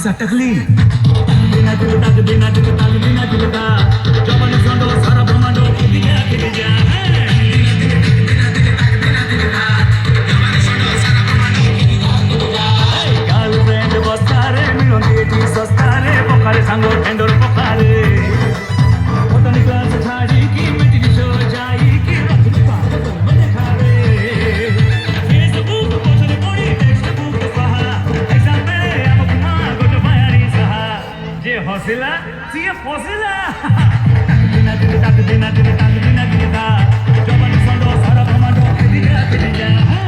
सटकली बिना दिल तक बिना दिल तक बिना दिल का जवानी संडो सारा ब्रह्मांडो दिया दिल जा गर्लफ्रेंड बस्तारे मिलन देती सस्तारे पोखरे सांगो टेंडर पोखरे पतनी क्लास छाड़ी की मिट्टी शो जाई की रखनी पाप तो मने खारे फेसबुक पोछले पड़ी टेक्स्ट बुक सहा एग्जाम पे अब मां गोट बायारी सहा जे हौसला सिए फसिला बिना दिल तक बिना दिल तक बिना दिल का जवानी संडो सारा ब्रह्मांडो दिया दिल जा